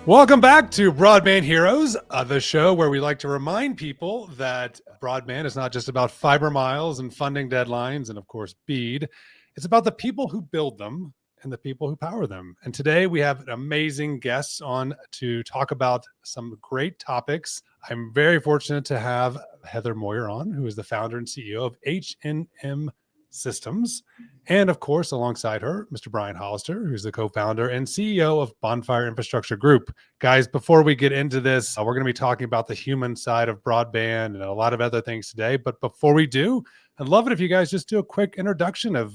Welcome back to Broadband Heroes, the show where we like to remind people that broadband is not just about fiber miles and funding deadlines and, of course, BEAD. It's about the people who build them and the people who power them. And today we have amazing guests on to talk about some great topics. I'm very fortunate to have Heather Moyer on, who is the founder and CEO of HNM Systems. And of course, alongside her, Mr. Brian Hollister, who's the co-founder and CEO of Bonfire Infrastructure Group. Guys, before we get into this, we're going to be talking about the human side of broadband and a lot of other things today. But before we do, I'd love it if you guys just do a quick introduction of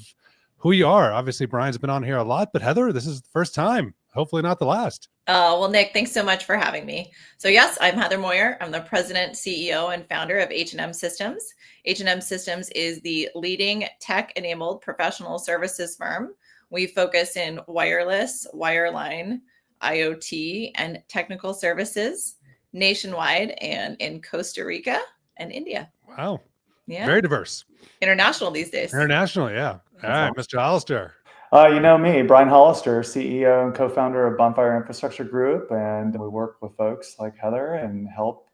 who you are. Obviously, Brian's been on here a lot, but Heather, this is the first time. Hopefully not the last. Well, Nick, thanks so much for having me. So yes, I'm Heather Moyer. I'm the president, CEO, and founder of HNM Systems. HNM Systems is the leading tech-enabled professional services firm. We focus in wireless, wireline, IoT, and technical services nationwide and in Costa Rica and India. Wow. Yeah. Very diverse. International these days. International, yeah. All right, Mr. Hollister. You know me, Brian Hollister, CEO and co-founder of Bonfire Infrastructure Group, and we work with folks like Heather and help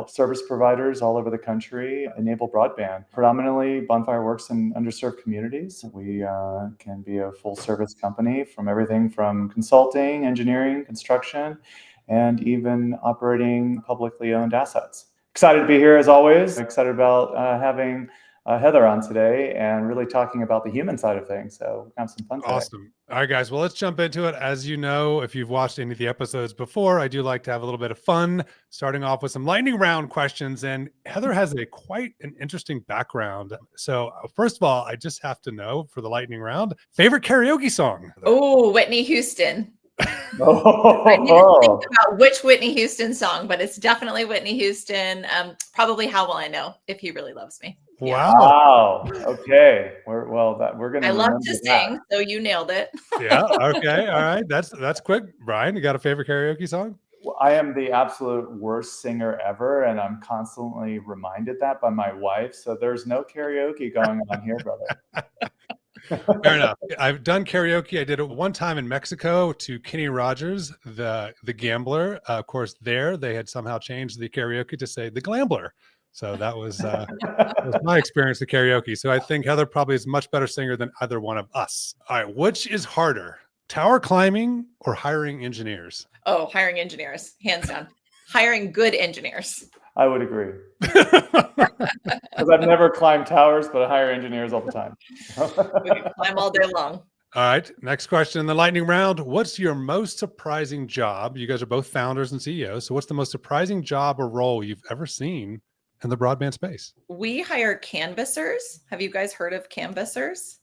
service providers all over the country enable broadband. Predominantly, Bonfire works in underserved communities. We can be a full-service company from everything from consulting, engineering, construction, and even operating publicly owned assets. Excited to be here as always. Excited about having Heather on today and really talking about the human side of things. So we're gonna have some fun today. Awesome. All right, guys. Well, let's jump into it. As you know, if you've watched any of the episodes before, I do like to have a little bit of fun, starting off with some lightning round questions. And Heather has quite an interesting background. So first of all, I just have to know for the lightning round, favorite karaoke song? Oh, Whitney Houston. Oh. I didn't think about which Whitney Houston song, but it's definitely Whitney Houston. Probably How Will I Know If He Really Loves Me. Wow. Wow. Okay. We're going to. I love to sing, so you nailed it. Yeah. Okay. All right. That's quick. Brian, you got a favorite karaoke song? Well, I am the absolute worst singer ever, and I'm constantly reminded that by my wife. So there's no karaoke going on here, brother. Fair enough. I've done karaoke. I did it one time in Mexico to Kenny Rogers, the gambler. Of course, there they had somehow changed the karaoke to say the Glambler. So that was my experience with karaoke. So I think Heather probably is a much better singer than either one of us. All right, which is harder, tower climbing or hiring engineers? Oh, hiring engineers, hands down. Hiring good engineers. I would agree. Because I've never climbed towers, but I hire engineers all the time. We can climb all day long. All right, next question in the lightning round. What's your most surprising job? You guys are both founders and CEOs. So what's the most surprising job or role you've ever seen in the broadband space? We hire canvassers. Have you guys heard of canvassers?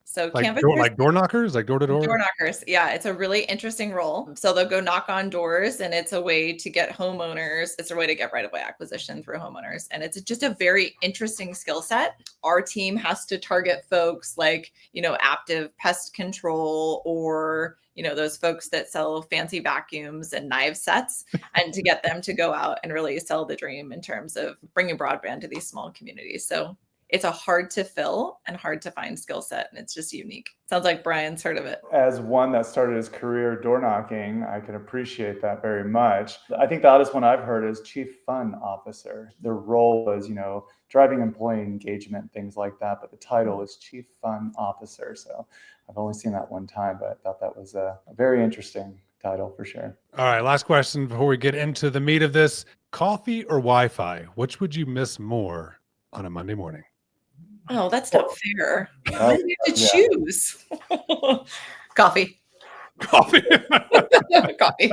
So like canvassers, door knockers, like door to door? door knockers. Yeah, it's a really interesting role. So they'll go knock on doors, and it's a way to get homeowners. It's a way to get right-of-way acquisition through homeowners. And it's just a very interesting skill set. Our team has to target folks like, active pest control or, those folks that sell fancy vacuums and knife sets, and to get them to go out and really sell the dream in terms of bringing broadband to these small communities. So it's a hard to fill and hard to find skill set, and it's just unique. Sounds like Brian's heard of it. As one that started his career door knocking, I can appreciate that very much. I think the oddest one I've heard is Chief Fun Officer. Their role was, driving employee engagement, things like that, but the title is Chief Fun Officer. So I've only seen that one time, but I thought that was a very interesting title for sure. All right, last question before we get into the meat of this. Coffee or Wi-Fi? Which would you miss more on a Monday morning? Oh, that's not fair. Why do we have to choose? Coffee. Coffee. Coffee.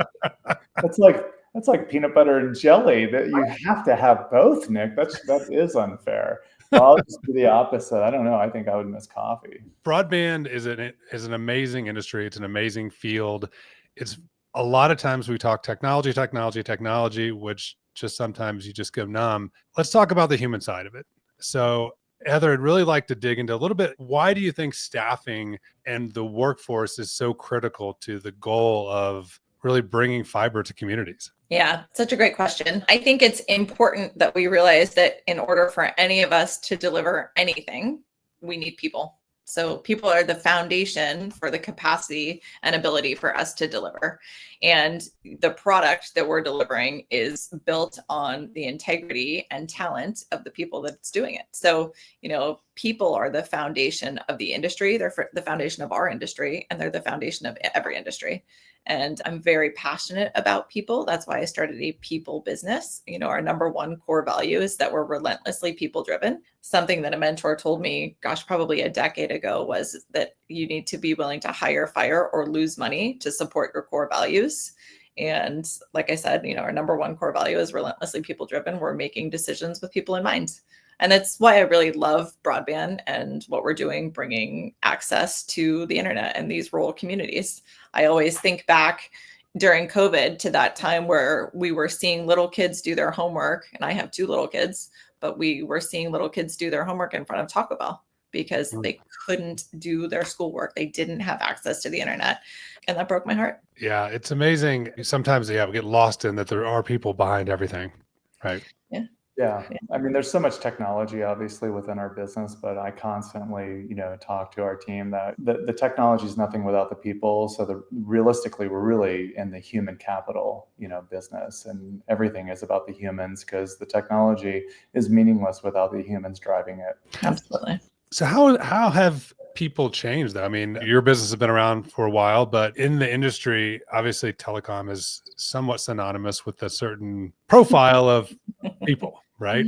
That's like peanut butter and jelly. That you have to have both, Nick. That is unfair. I'll just do the opposite. I don't know. I think I would miss coffee. Broadband is an amazing industry. It's an amazing field. It's a lot of times we talk technology, which just sometimes you just go numb. Let's talk about the human side of it. So Heather, I'd really like to dig into a little bit. Why do you think staffing and the workforce is so critical to the goal of really bringing fiber to communities? Yeah, such a great question. I think it's important that we realize that in order for any of us to deliver anything, we need people. So people are the foundation for the capacity and ability for us to deliver. And the product that we're delivering is built on the integrity and talent of the people that's doing it. So, people are the foundation of the industry. They're the foundation of our industry, and they're the foundation of every industry. And I'm very passionate about people. That's why I started a people business. Our number one core value is that we're relentlessly people driven. Something that a mentor told me, gosh, probably a decade ago, was that you need to be willing to hire, fire, or lose money to support your core values. And like I said, our number one core value is relentlessly people driven. We're making decisions with people in mind. And that's why I really love broadband and what we're doing, bringing access to the internet and these rural communities. I always think back during COVID to that time where we were seeing little kids do their homework. And I have 2 little kids, but we were seeing little kids do their homework in front of Taco Bell because they couldn't do their schoolwork. They didn't have access to the internet. And that broke my heart. Yeah, it's amazing. Sometimes, we get lost in that there are people behind everything, right? Yeah. I mean, there's so much technology obviously within our business, but I constantly, talk to our team that the technology is nothing without the people. So realistically, we're really in the human capital, business, and everything is about the humans because the technology is meaningless without the humans driving it. Absolutely. So how have people changed though? I mean, your business has been around for a while, but in the industry, obviously telecom is somewhat synonymous with a certain profile of people, right?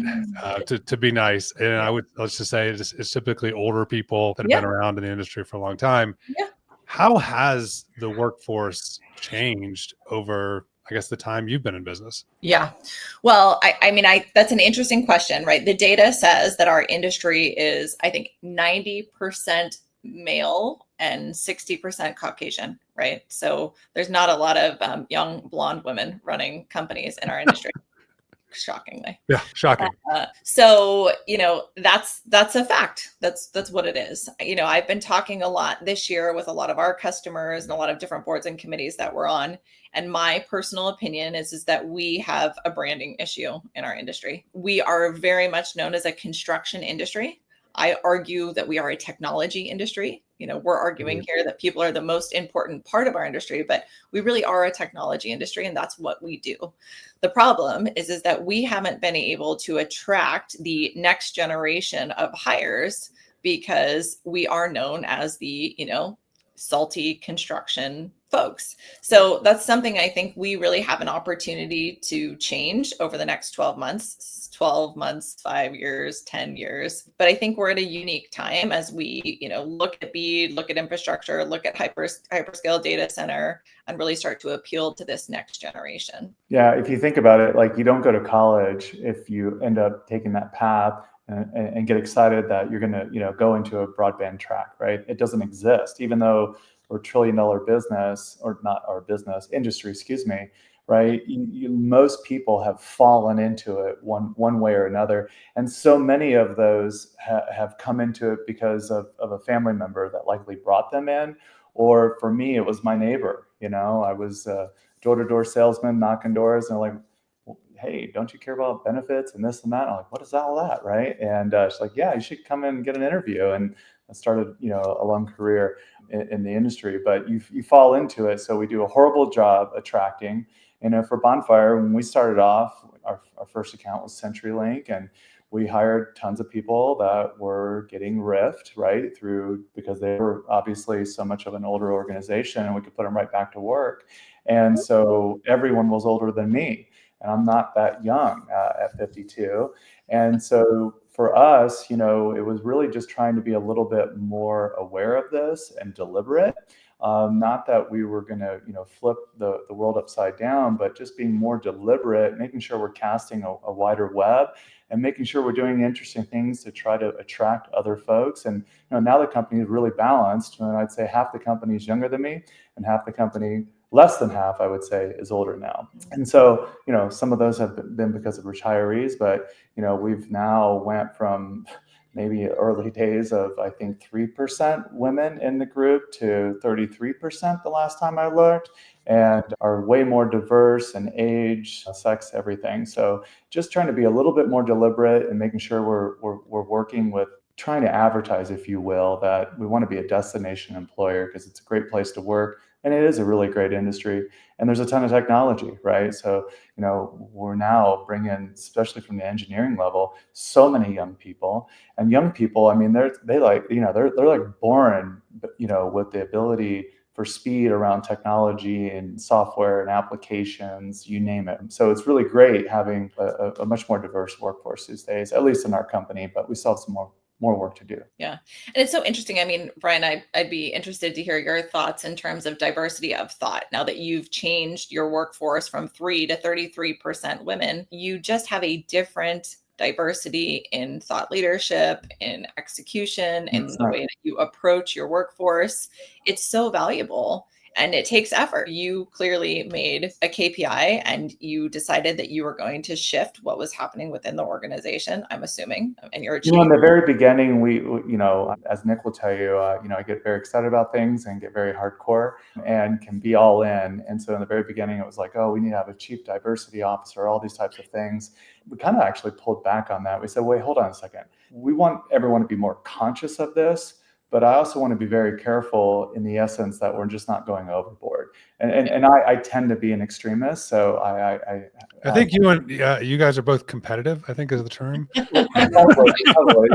To be nice. And let's just say it's typically older people that have been around in the industry for a long time. Yeah. How has the workforce changed over, I guess, the time you've been in business? Yeah. Well, I mean, that's an interesting question, right? The data says that our industry is, I think, 90% male and 60% Caucasian, right? So there's not a lot of young blonde women running companies in our industry. Shockingly. Yeah, shocking. So, that's a fact. That's what it is. I've been talking a lot this year with a lot of our customers and a lot of different boards and committees that we're on. And my personal opinion is that we have a branding issue in our industry. We are very much known as a construction industry. I argue that we are a technology industry. We're arguing here that people are the most important part of our industry, but we really are a technology industry, and that's what we do. The problem is that we haven't been able to attract the next generation of hires because we are known as the, salty construction folks. So that's something I think we really have an opportunity to change over the next 12 months, 5 years, 10 years. But I think we're at a unique time as we, look at BEAD, look at infrastructure, look at hyperscale data center, and really start to appeal to this next generation. Yeah, if you think about it, like you don't go to college if you end up taking that path and get excited that you're going to, go into a broadband track, right? It doesn't exist, even though we're $1 trillion business, or not our business industry, excuse me, right? Most people have fallen into it one way or another. And so many of those have come into it because of a family member that likely brought them in. Or for me, it was my neighbor. I was a door-to-door salesman knocking doors, and like, hey, don't you care about benefits and this and that? I'm like, what is all that, right? And she's like, yeah, you should come in and get an interview. And I started, a long career in the industry, but you fall into it. So we do a horrible job attracting. For Bonfire, when we started off, our first account was CenturyLink, and we hired tons of people that were getting riffed right through because they were obviously so much of an older organization, and we could put them right back to work. And so everyone was older than me. And I'm not that young at 52. And so for us, it was really just trying to be a little bit more aware of this and deliberate. Not that we were going to, flip the world upside down, but just being more deliberate, making sure we're casting a wider web and making sure we're doing interesting things to try to attract other folks. And now the company is really balanced. And I'd say half the company is younger than me, and half the company, less than half, I would say, is older now. And so, some of those have been because of retirees, but, we've now went from maybe early days of, I think, 3% women in the group to 33% the last time I looked, and are way more diverse in age, sex, everything. So just trying to be a little bit more deliberate and making sure we're working with trying to advertise, if you will, that we want to be a destination employer because it's a great place to work. And it is a really great industry. And there's a ton of technology, right? So, we're now bringing, especially from the engineering level, so many young people. And young people, I mean, they're like born, with the ability for speed around technology and software and applications, you name it. So it's really great having a much more diverse workforce these days, at least in our company, but we still have some more work to do. Yeah. And it's so interesting. I mean, Brian, I'd be interested to hear your thoughts in terms of diversity of thought. Now that you've changed your workforce from 3 to 33% women, you just have a different diversity in thought leadership, in execution, in the way that you approach your workforce. It's so valuable. And it takes effort. You clearly made a KPI and you decided that you were going to shift what was happening within the organization, I'm assuming, and you're achieving. In the very beginning, we, as Nick will tell you, I get very excited about things and get very hardcore and can be all in. And so in the very beginning, it was like, oh, we need to have a chief diversity officer, all these types of things. We kind of actually pulled back on that. We said, wait, hold on a second. We want everyone to be more conscious of this. But I also want to be very careful in the essence that we're just not going overboard. And I tend to be an extremist, so I think you guys are both competitive, I think is the term. Probably,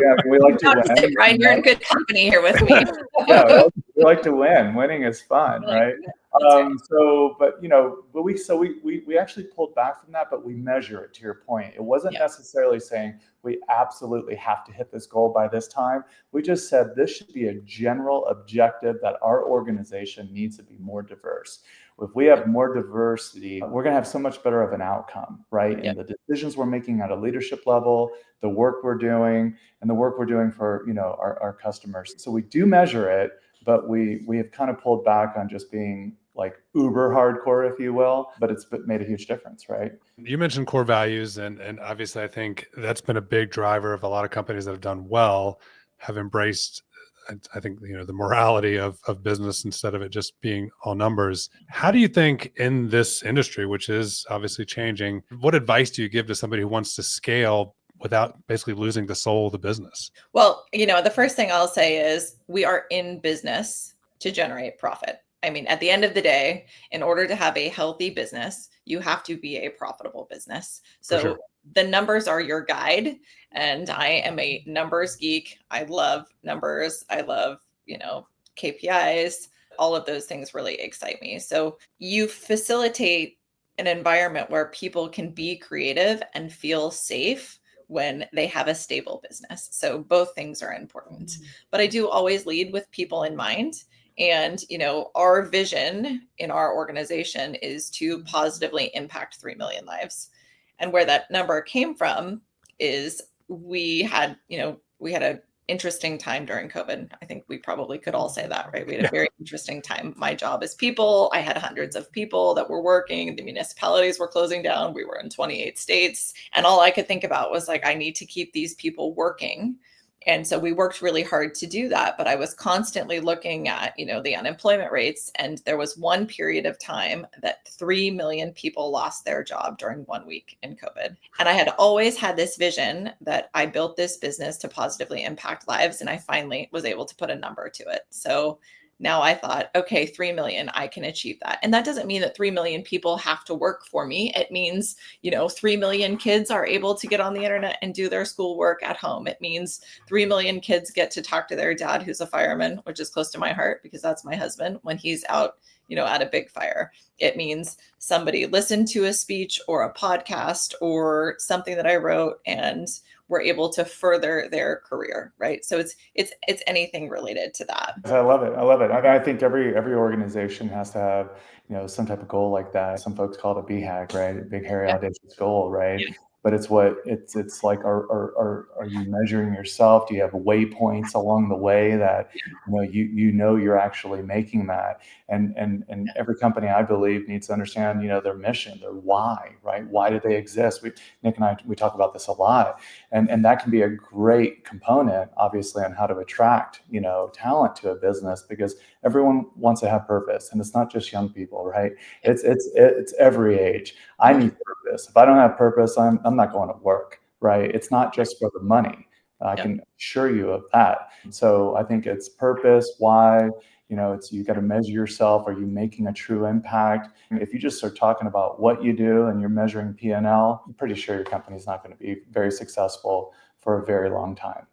yeah. We like to win. Brian, you're in good company here with me. Yeah, we like to win. Winning is fun, right? But we actually pulled back from that, but we measure it, to your point. It wasn't necessarily saying we absolutely have to hit this goal by this time. We just said this should be a general objective that our organization needs to be more diverse. If we have more diversity, we're going to have so much better of an outcome, right? And the decisions we're making at a leadership level, the work we're doing, and the work we're doing for our customers. So we do measure it, but we have kind of pulled back on just being like uber hardcore, if you will, but it's made a huge difference, right? You mentioned core values, and obviously I think that's been a big driver of a lot of companies that have done well, have embraced, I think, the morality of business instead of it just being all numbers. How do you think in this industry, which is obviously changing, what advice do you give to somebody who wants to scale without basically losing the soul of the business? Well, the first thing I'll say is we are in business to generate profit. I mean, at the end of the day, in order to have a healthy business, you have to be a profitable business. So the numbers are your guide. And I am a numbers geek. I love numbers. I love, KPIs. All of those things really excite me. So you facilitate an environment where people can be creative and feel safe when they have a stable business. So both things are important. But I do always lead with people in mind. And, our vision in our organization is to positively impact 3 million lives. And where that number came from is we had an interesting time during COVID. I think we probably could all say that, right? We had a very interesting time. My job is people. I had hundreds of people that were working. The municipalities were closing down. We were in 28 states. And all I could think about was like, I need to keep these people working. And so we worked really hard to do that, but I was constantly looking at, the unemployment rates. And there was one period of time that 3 million people lost their job during 1 week in COVID. And I had always had this vision that I built this business to positively impact lives. And I finally was able to put a number to it. So now I thought, okay, 3 million, I can achieve that. And that doesn't mean that 3 million people have to work for me. It means, 3 million kids are able to get on the internet and do their schoolwork at home. It means 3 million kids get to talk to their dad, who's a fireman, which is close to my heart because that's my husband when he's out, at a big fire. It means somebody listened to a speech or a podcast or something that I wrote and were able to further their career, right? So it's anything related to that. I love it. I think every organization has to have, some type of goal like that. Some folks call it a BHAG, right? A big, hairy, audacious goal, right? Yeah. But it's like, are you measuring yourself? Do you have waypoints along the way that you're actually making that? And every company, I believe, needs to understand their mission, their why, right? Why do they exist? Nick and I talk about this a lot, and that can be a great component, obviously, on how to attract talent to a business, because everyone wants to have purpose, and it's not just young people, right? It's every age. I need purpose. If I don't have purpose, I'm not going to work, right? It's not just for the money. I can assure you of that. So I think it's purpose, why, it's, you got to measure yourself. Are you making a true impact? If you just start talking about what you do and you're measuring P&L, I'm pretty sure your company's not going to be very successful for a very long time.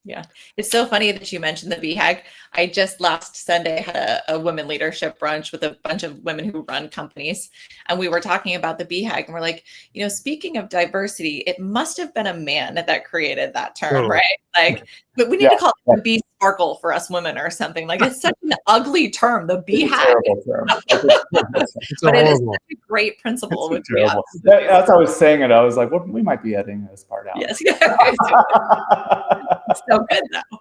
Yeah. It's so funny that you mentioned the BHAG. I just last Sunday had a women leadership brunch with a bunch of women who run companies. And we were talking about the BHAG and we're like, speaking of diversity, it must have been a man that created that term, Totally. right? Like, but we need to call it the B sparkle for us women or something. Like, it's such an ugly term, the BHAG. Terrible term. But it is such a great principle. It's terrible. That's how I was saying it. I was like, well, we might be editing this part out. Yes. It's so good though.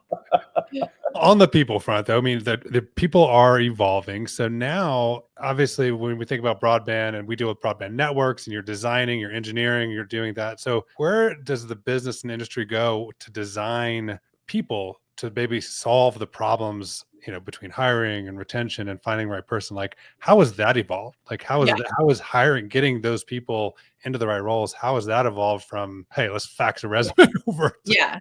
On the people front, though, I mean, the people are evolving. So now, obviously, when we think about broadband and we deal with broadband networks and you're designing, you're engineering, you're doing that. So where does the business and industry go to design people to maybe solve the problems, between hiring and retention and finding the right person? Like, how has that evolved? Like, how is hiring, getting those people into the right roles? How has that evolved from, hey, let's fax a resume over? Yeah.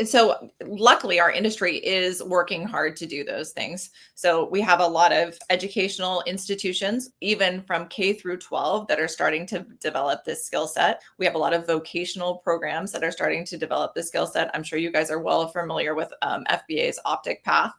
So luckily our industry is working hard to do those things. So we have a lot of educational institutions, even from K through 12, that are starting to develop this skill set. We have a lot of vocational programs that are starting to develop this skill set. I'm sure you guys are well familiar with FBA's OpTIC path.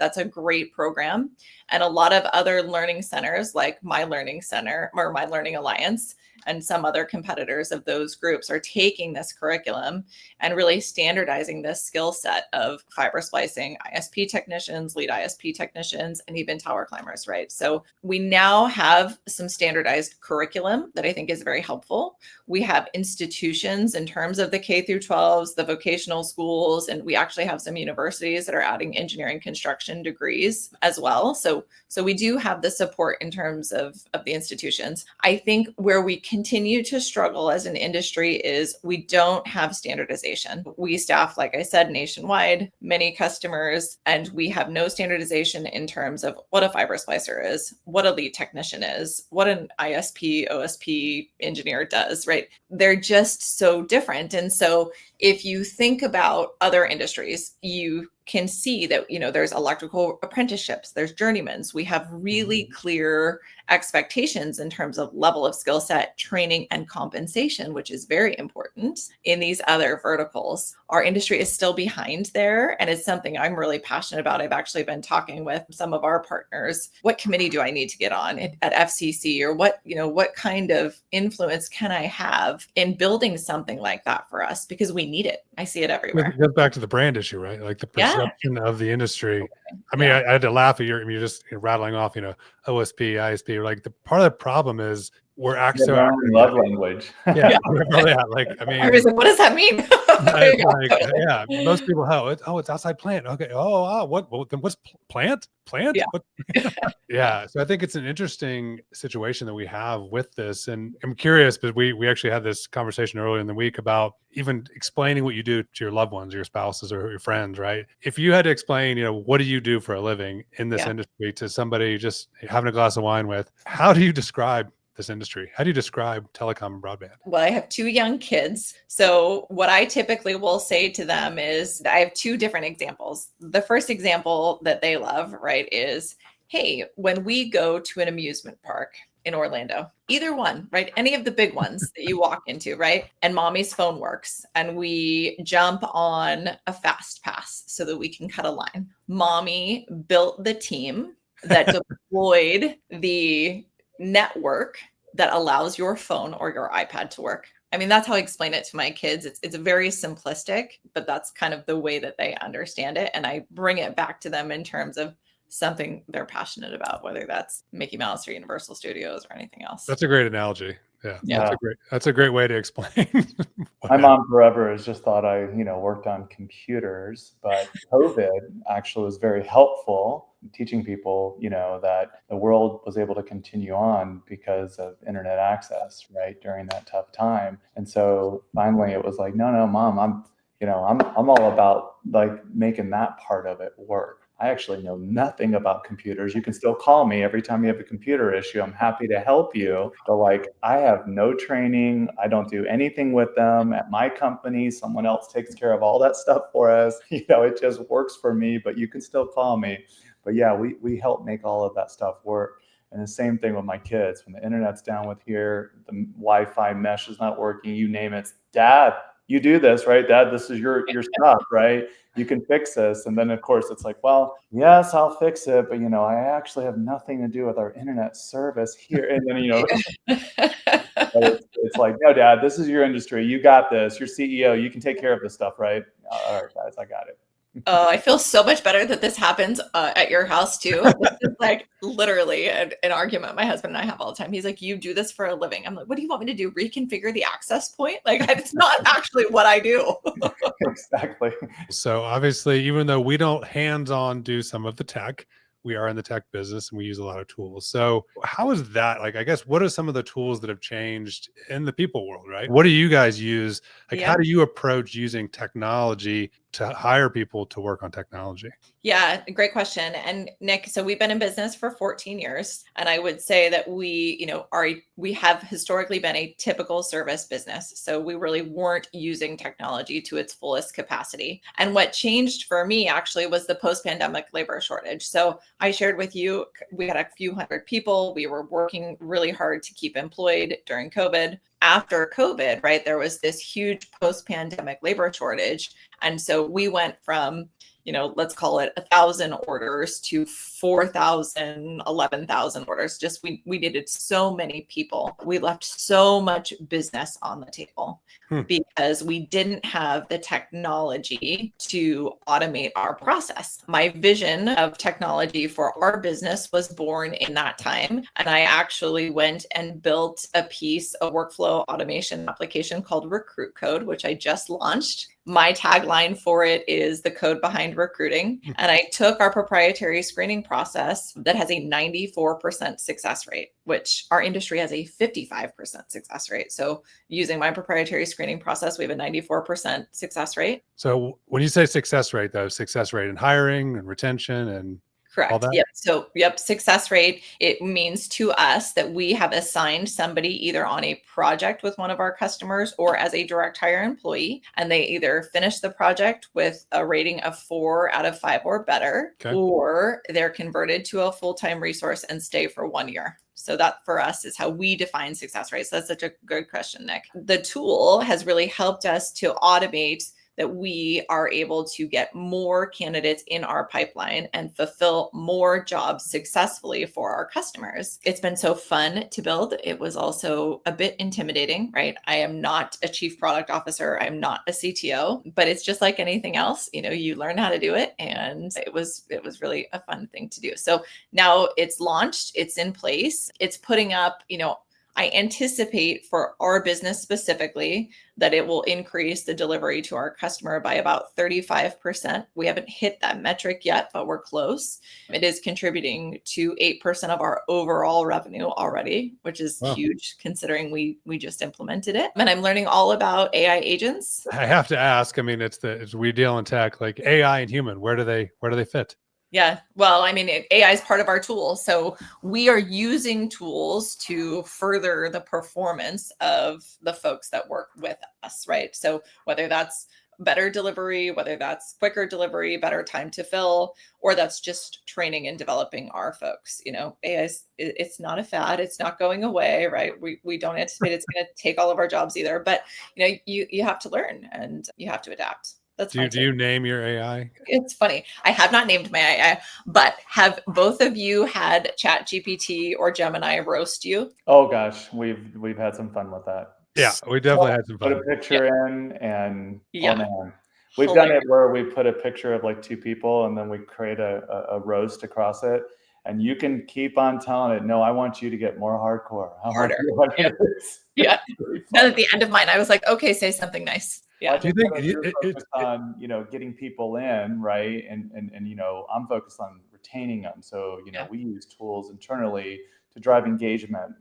That's a great program. And a lot of other learning centers like My Learning Center or My Learning Alliance and some other competitors of those groups are taking this curriculum and really standardizing this skill set of fiber splicing, ISP technicians, lead ISP technicians, and even tower climbers, right? So we now have some standardized curriculum that I think is very helpful. We have institutions in terms of the K through 12s, the vocational schools, and we actually have some universities that are adding engineering construction degrees as well. So we do have the support in terms of the institutions. I think where we continue to struggle as an industry is we don't have standardization. We staff, like I said, nationwide, many customers, and we have no standardization in terms of what a fiber splicer is, what a lead technician is, what an ISP, OSP engineer does, right? They're just so different. And so if you think about other industries, you can see that, there's electrical apprenticeships, there's journeymans. We have really clear expectations in terms of level of skill set, training, and compensation, which is very important in these other verticals. Our industry is still behind there, and it's something I'm really passionate about. I've actually been talking with some of our partners. What committee do I need to get on at FCC, or what kind of influence can I have in building something like that for us? Because we need it. I see it everywhere. It goes back to the brand issue, right? Like the perception of the industry. I mean, I had to laugh at you're just rattling off, OSP, ISP. Like the part of the problem is we're actually love language. Like, I mean, I was like, what does that mean? Most people, it's outside plant. Okay. Then what's plant? Plant? Yeah. So I think it's an interesting situation that we have with this. And I'm curious, but we actually had this conversation earlier in the week about even explaining what you do to your loved ones, or your spouses, or your friends, right? If you had to explain, what do you do for a living in this industry to somebody just having a glass of wine with, how do you describe this industry? How do you describe telecom and broadband? Well, I have 2 young kids. So what I typically will say to them is I have 2 different examples. The first example that they love, right, is, hey, when we go to an amusement park in Orlando, either one, right? Any of the big ones that you walk into, right? And mommy's phone works and we jump on a fast pass so that we can cut a line. Mommy built the team that deployed the network that allows your phone or your iPad to work. I mean, that's how I explain it to my kids. It's very simplistic, but that's kind of the way that they understand it. And I bring it back to them in terms of something they're passionate about, whether that's Mickey Mouse or Universal Studios or anything else. That's a great analogy. Yeah. That's a great way to explain. My mom forever has just thought I, worked on computers, but COVID actually was very helpful teaching people, that the world was able to continue on because of internet access, right, during that tough time. And so finally it was like, no, Mom, I'm all about like making that part of it work. I actually know nothing about computers. You can still call me every time you have a computer issue. I'm happy to help you. But like, I have no training. I don't do anything with them. At my company, someone else takes care of all that stuff for us. It just works for me, but you can still call me. But yeah, we help make all of that stuff work. And the same thing with my kids. When the internet's down with here, the Wi-Fi mesh is not working, you name it. Dad, you do this, right? Dad, this is your stuff, right? You can fix this. And then of course it's like, well, yes, I'll fix it, but I actually have nothing to do with our internet service here. And then it's like, no, Dad, this is your industry. You got this. You're CEO. You can take care of this stuff, right? All right, guys, I got it. Oh, I feel so much better that this happens at your house too. This is like literally an argument my husband and I have all the time. He's like, you do this for a living. I'm like, what do you want me to do? Reconfigure the access point? Like, it's not actually what I do. Exactly. So obviously, even though we don't hands-on do some of the tech, we are in the tech business and we use a lot of tools. So how is that? Like, I guess, what are some of the tools that have changed in the people world, right? What do you guys use? Like, how do you approach using technology to hire people to work on technology? Yeah, great question. And Nick, so we've been in business for 14 years. And I would say that we have historically been a typical service business. So we really weren't using technology to its fullest capacity. And what changed for me actually was the post-pandemic labor shortage. So I shared with you, we had a few hundred people. We were working really hard to keep employed during COVID. After COVID, right, there was this huge post-pandemic labor shortage. And so we went from, let's call it 1,000 orders to 4,000, 11,000 orders. Just we needed so many people. We left so much business on the table because we didn't have the technology to automate our process. My vision of technology for our business was born in that time. And I actually went and built a piece of workflow automation application called Recruit Code, which I just launched. My tagline for it is the code behind recruiting. And I took our proprietary screening process that has a 94% success rate, which our industry has a 55% success rate. So using my proprietary screening process, we have a 94% success rate. So when you say success rate, though, success rate in hiring and retention and Correct. Yep. So, success rate, it means to us that we have assigned somebody either on a project with one of our customers or as a direct hire employee, and they either finish the project with a rating of 4 out of 5 or better, or they're converted to a full-time resource and stay for 1 year. So that for us is how we define success rate. So that's such a good question, Nick. The tool has really helped us to automate that we are able to get more candidates in our pipeline and fulfill more jobs successfully for our customers. It's been so fun to build. It was also a bit intimidating, right? I am not a chief product officer. I'm not a CTO, but it's just like anything else. You learn how to do it. And it was really a fun thing to do. So now it's launched, it's in place, it's putting up, I anticipate for our business specifically that it will increase the delivery to our customer by about 35%. We haven't hit that metric yet, but we're close. It is contributing to 8% of our overall revenue already, which is huge considering we just implemented it. And I'm learning all about AI agents. I have to ask, I mean, it's we deal in tech, like AI and human, where do they fit? Yeah. Well, I mean, AI is part of our tool. So we are using tools to further the performance of the folks that work with us, right? So whether that's better delivery, whether that's quicker delivery, better time to fill, or that's just training and developing our folks. AI it's not a fad. It's not going away, right? We don't anticipate it's going to take all of our jobs either, but you have to learn and you have to adapt. Do you name your AI? It's funny. I have not named my AI, but have both of you had ChatGPT or Gemini roast you? Oh gosh, we've had some fun with that. Yeah, we definitely had some fun. Put a picture in and Yeah. oh man. We've done it where we put a picture of like 2 people and then we create a roast across it. And you can keep on telling it, no, I want you to get more hardcore. Harder. Yeah. Then at the end of mine, I was like, okay, say something nice. Yeah. Do you think you're focused on, getting people in, right? And I'm focused on retaining them. So, we use tools internally to drive engagement.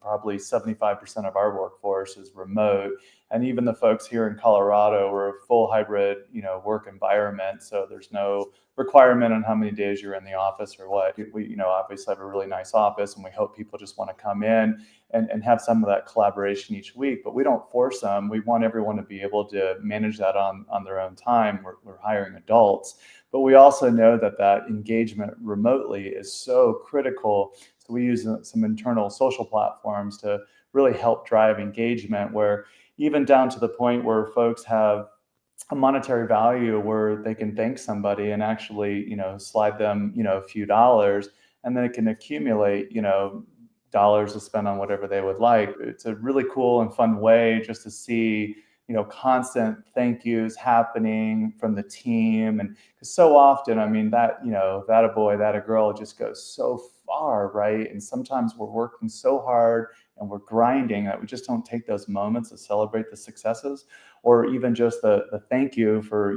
Probably 75% of our workforce is remote. And even the folks here in Colorado, we're a full hybrid, work environment. So there's no requirement on how many days you're in the office or what. We, obviously have a really nice office, and we hope people just want to come in and have some of that collaboration each week, but we don't force them. We want everyone to be able to manage that on their own time. We're hiring adults, but we also know that engagement remotely is so critical. So we use some internal social platforms to really help drive engagement, where even down to the point where folks have a monetary value where they can thank somebody and actually, slide them, a few dollars, and then it can accumulate, dollars to spend on whatever they would like. It's a really cool and fun way just to see, constant thank yous happening from the team. And because so often, that a boy, that a girl just goes so far, right? And sometimes we're working so hard and we're grinding that we just don't take those moments to celebrate the successes, or even just the thank you for,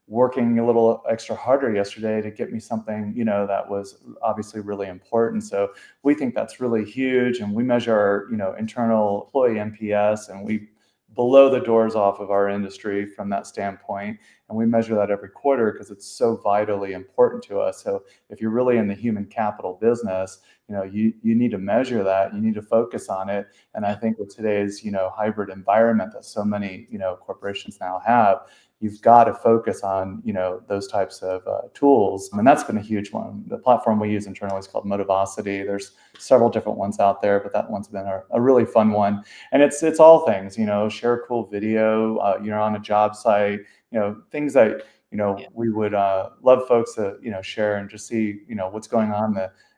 working a little extra harder yesterday to get me something, that was obviously really important. So we think that's really huge. And we measure our, internal employee NPS, and we blow the doors off of our industry from that standpoint. And we measure that every quarter because it's so vitally important to us. So if you're really in the human capital business, you need to measure that. You need to focus on it. And I think with today's, hybrid environment that so many, corporations now have, you've got to focus on, those types of tools. And that's been a huge one. The platform we use internally is called Motivosity. There's several different ones out there, but that one's been a really fun one. And it's all things, share a cool video, you're on a job site, things that, we would love folks to, share and just see, what's going on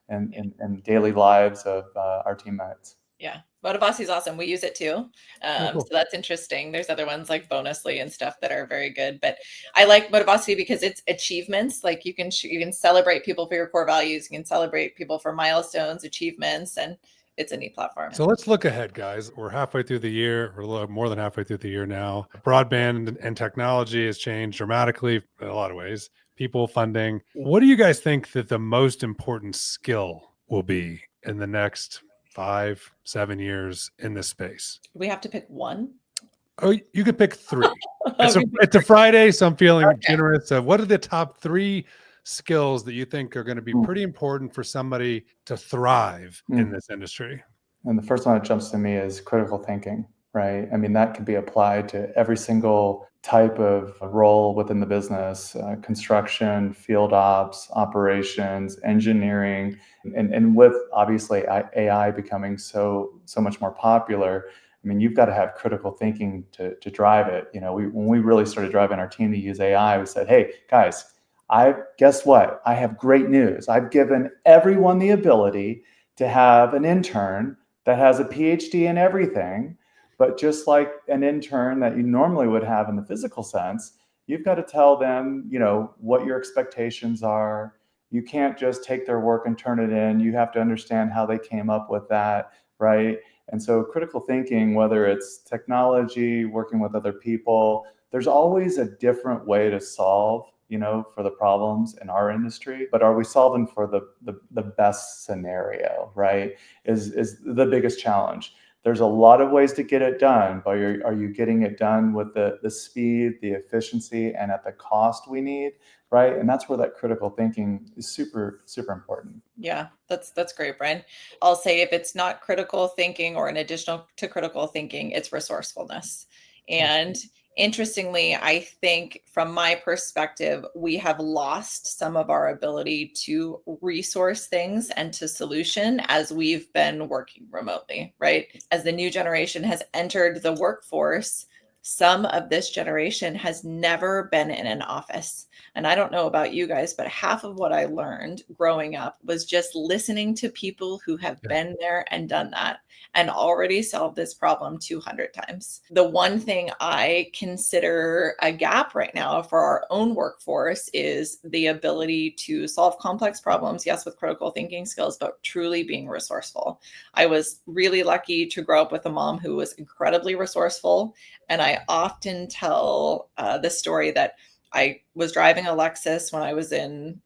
in daily lives of our teammates. Yeah. Motivosity is awesome. We use it too. Cool. So that's interesting. There's other ones like Bonusly and stuff that are very good, but I like Motivosity because it's achievements. Like you can celebrate people for your core values. You can celebrate people for milestones, achievements, and it's a neat platform. So let's look ahead, guys. We're halfway through the year. We're a little more than halfway through the year now. Broadband and technology has changed dramatically in a lot of ways. People, funding. What do you guys think that the most important skill will be in the next 5-7 years in this space? We have to pick one. Oh, you could pick three. It's a Friday, so I'm feeling generous. So what are the top 3 skills that you think are going to be pretty important for somebody to thrive in this industry? And the first one that jumps to me is critical thinking, right? That can be applied to every single type of role within the business, construction, field ops, operations, engineering, and with obviously AI becoming so much more popular. You've got to have critical thinking to drive it. When we really started driving our team to use AI, we said, hey, guys, guess what? I have great news. I've given everyone the ability to have an intern that has a PhD in everything, but just like an intern that you normally would have in the physical sense, you've got to tell them, what your expectations are. You can't just take their work and turn it in. You have to understand how they came up with that, right? And so critical thinking, whether it's technology, working with other people, there's always a different way to solve, for the problems in our industry. But are we solving for the best scenario, right? Is the biggest challenge. There's a lot of ways to get it done, but are you getting it done with the speed, the efficiency, and at the cost we need, right? And that's where that critical thinking is super, super important. Yeah, that's great, Brian. I'll say if it's not critical thinking or an additional to critical thinking, it's resourcefulness. And interestingly, I think from my perspective, we have lost some of our ability to resource things and to solution as we've been working remotely, right? As the new generation has entered the workforce, some of this generation has never been in an office. And I don't know about you guys, but half of what I learned growing up was just listening to people who have been there and done that and already solved this problem 200 times. The one thing I consider a gap right now for our own workforce is the ability to solve complex problems, yes, with critical thinking skills, but truly being resourceful. I was really lucky to grow up with a mom who was incredibly resourceful. And I often tell the story that I was driving a Lexus when I was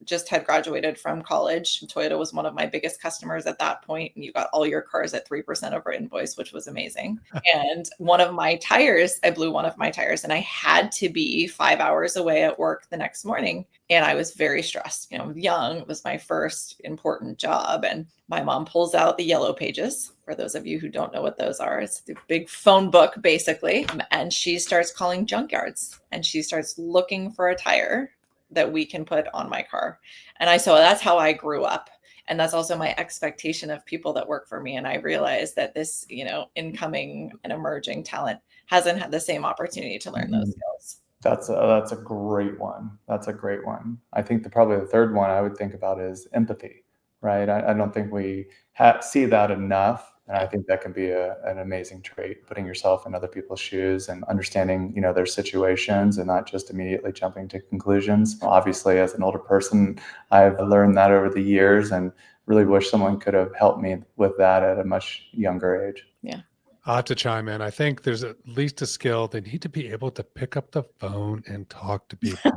just had graduated from college. Toyota was one of my biggest customers at that point, and you got all your cars at 3% over invoice, which was amazing. And I blew one of my tires, and I had to be 5 hours away at work the next morning. And I was very stressed. Young, it was my first important job. And my mom pulls out the yellow pages. For those of you who don't know what those are, it's the big phone book, basically. And she starts calling junkyards, and she starts looking for a tire that we can put on my car. And so that's how I grew up. And that's also my expectation of people that work for me. And I realized that this, incoming and emerging talent hasn't had the same opportunity to learn those skills. That's a great one. That's a great one. I think probably the third one I would think about is empathy, right? I don't think we see that enough. And I think that can be an amazing trait, putting yourself in other people's shoes and understanding, their situations and not just immediately jumping to conclusions. Obviously, as an older person, I've learned that over the years and really wish someone could have helped me with that at a much younger age. Yeah. I'll have to chime in. I think there's at least a skill. They need to be able to pick up the phone and talk to people.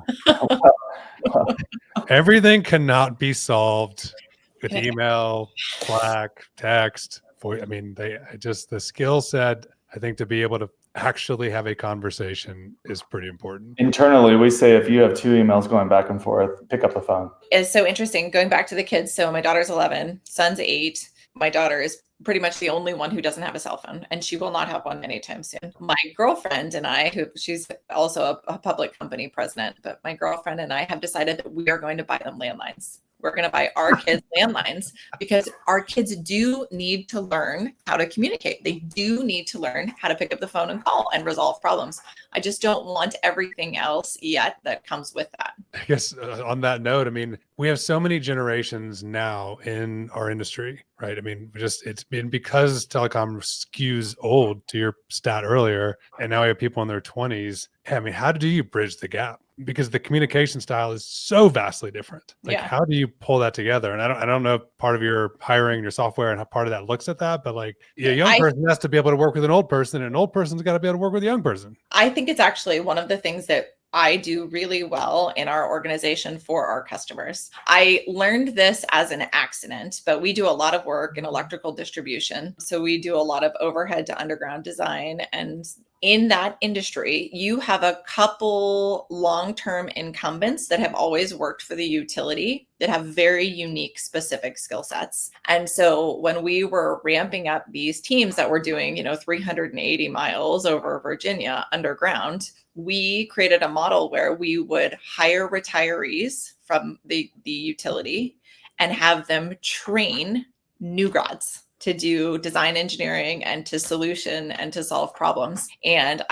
Everything cannot be solved with email, Slack, text. The skill set, I think, to be able to actually have a conversation is pretty important. Internally, we say if you have 2 emails going back and forth, pick up the phone. It's so interesting going back to the kids. So my daughter's 11, son's 8. My daughter is pretty much the only one who doesn't have a cell phone, and she will not have one anytime soon. My girlfriend and I, she's also a public company president, but my girlfriend and I have decided that we are going to buy them landlines. We're going to buy our kids landlines because our kids do need to learn how to communicate. They do need to learn how to pick up the phone and call and resolve problems. I just don't want everything else yet that comes with that. I guess on that note, we have so many generations now in our industry, right? It's been because telecom skews old, to your stat earlier, and now we have people in their 20s. How do you bridge the gap? Because the communication style is so vastly different. How do you pull that together? And I don't know if part of your hiring, your software, and how part of that looks at that, but a young person has to be able to work with an old person, and an old person's got to be able to work with a young person. I think it's actually one of the things that I do really well in our organization for our customers. I learned this as an accident, but we do a lot of work in electrical distribution. So we do a lot of overhead to underground design. And in that industry, you have a couple long-term incumbents that have always worked for the utility that have very unique specific skill sets. And so when we were ramping up these teams that were doing, 380 miles over Virginia underground, we created a model where we would hire retirees from the utility and have them train new grads to do design engineering and to solution and to solve problems. And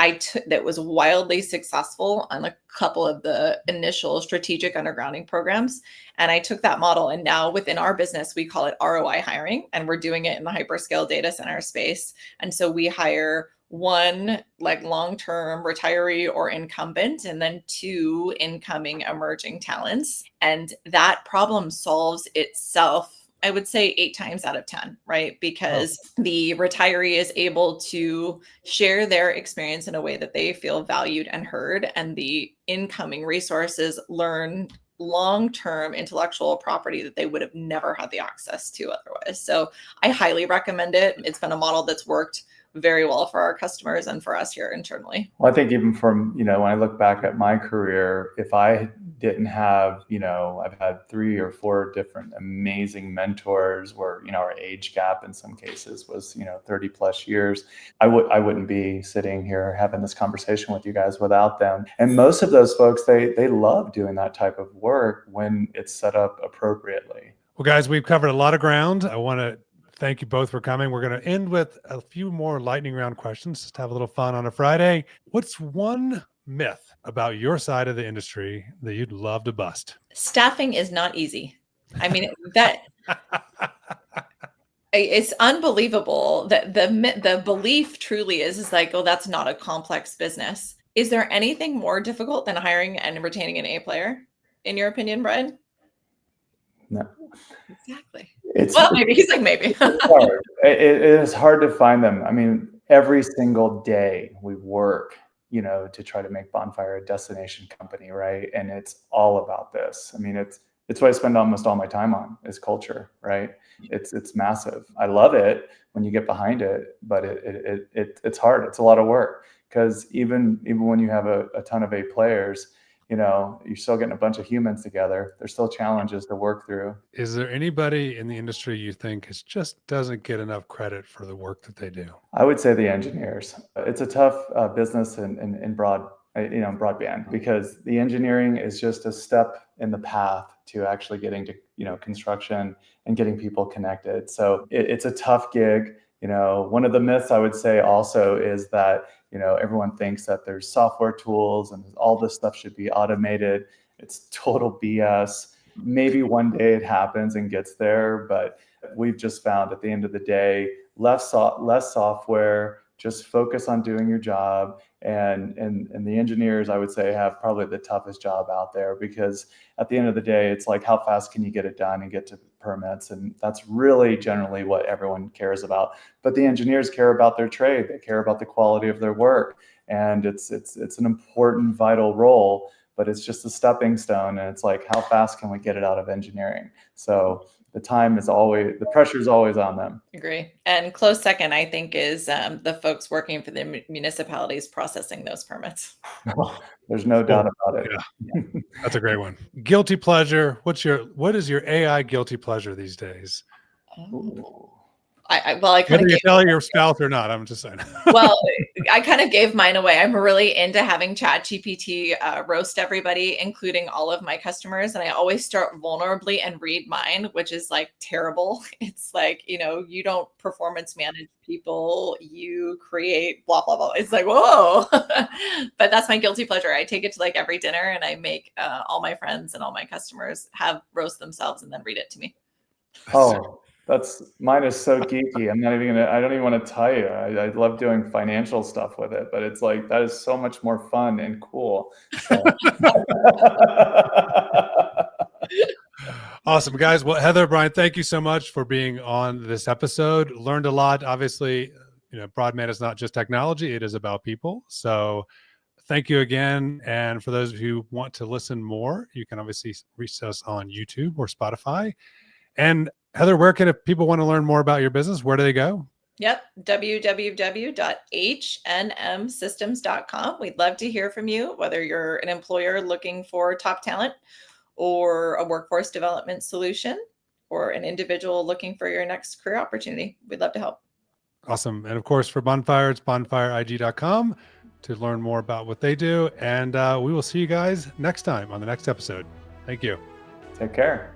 that was wildly successful on a couple of the initial strategic undergrounding programs. And I took that model, and now within our business, we call it ROI hiring, and we're doing it in the hyperscale data center space. And so we hire one long-term retiree or incumbent, and then 2 incoming emerging talents. And that problem solves itself, I would say 8 times out of 10, right? Because the retiree is able to share their experience in a way that they feel valued and heard, and the incoming resources learn long-term intellectual property that they would have never had the access to otherwise. So I highly recommend it. It's been a model that's worked very well for our customers and for us here internally. Well, I think even from, when I look back at my career, if I didn't have, I've had 3 or 4 different amazing mentors where, our age gap in some cases was, 30 plus years. I wouldn't be sitting here having this conversation with you guys without them. And most of those folks, they love doing that type of work when it's set up appropriately. Well, guys, we've covered a lot of ground. I want to thank you both for coming. We're going to end with a few more lightning round questions, just to have a little fun on a Friday. What's one myth about your side of the industry that you'd love to bust? Staffing is not easy. That it's unbelievable that the belief truly is that's not a complex business. Is there anything more difficult than hiring and retaining an A player, in your opinion, Brian? No. Exactly. Maybe he's maybe. It's hard. It is hard to find them. Every single day we work to try to make Bonfire a destination company, right? And it's all about this. I mean, it's what I spend almost all my time on is culture, right? It's massive. I love it when you get behind it, but it's hard. It's a lot of work because even when you have a ton of A players, you're still getting a bunch of humans together. There's still challenges to work through. Is there anybody in the industry you think just doesn't get enough credit for the work that they do? I would say the engineers. It's a tough business in broadband, because the engineering is just a step in the path to actually getting to construction and getting people connected. So it's a tough gig. One of the myths I would say also is that everyone thinks that there's software tools and all this stuff should be automated. It's total BS. Maybe one day it happens and gets there, but we've just found at the end of the day, less software, just focus on doing your job. And the engineers, I would say, have probably the toughest job out there, because at the end of the day, it's like, how fast can you get it done and get to permits? And that's really generally what everyone cares about. But the engineers care about their trade. They care about the quality of their work. And it's an important, vital role, but it's just a stepping stone. And it's like, how fast can we get it out of engineering? So the pressure is always on them. Agree. And close second, I think, is the folks working for the municipalities processing those permits. There's no doubt about it. Yeah. That's a great one. Guilty pleasure. What is your AI guilty pleasure these days? I kind Whether of you tell your spouse or not, I'm just saying. Well, I kind of gave mine away. I'm really into having ChatGPT roast everybody, including all of my customers. And I always start vulnerably and read mine, which is like terrible. It's like, you don't performance manage people, you create blah, blah, blah. It's like, whoa. But that's my guilty pleasure. I take it to like every dinner and I make all my friends and all my customers have roast themselves and then read it to me. Oh, mine is so geeky. I don't even want to tell you. I love doing financial stuff with it, but it's like, that is so much more fun and cool. So. Awesome, guys. Well, Heather, Brian, thank you so much for being on this episode. Learned a lot. Obviously, Broadband is not just technology, it is about people. So thank you again. And for those who want to listen more, you can obviously reach us on YouTube or Spotify. And Heather, where can people want to learn more about your business? Where do they go? Yep. www.hnmsystems.com. We'd love to hear from you, whether you're an employer looking for top talent or a workforce development solution or an individual looking for your next career opportunity. We'd love to help. Awesome. And of course, for Bonfire, it's bonfireig.com to learn more about what they do. And we will see you guys next time on the next episode. Thank you. Take care.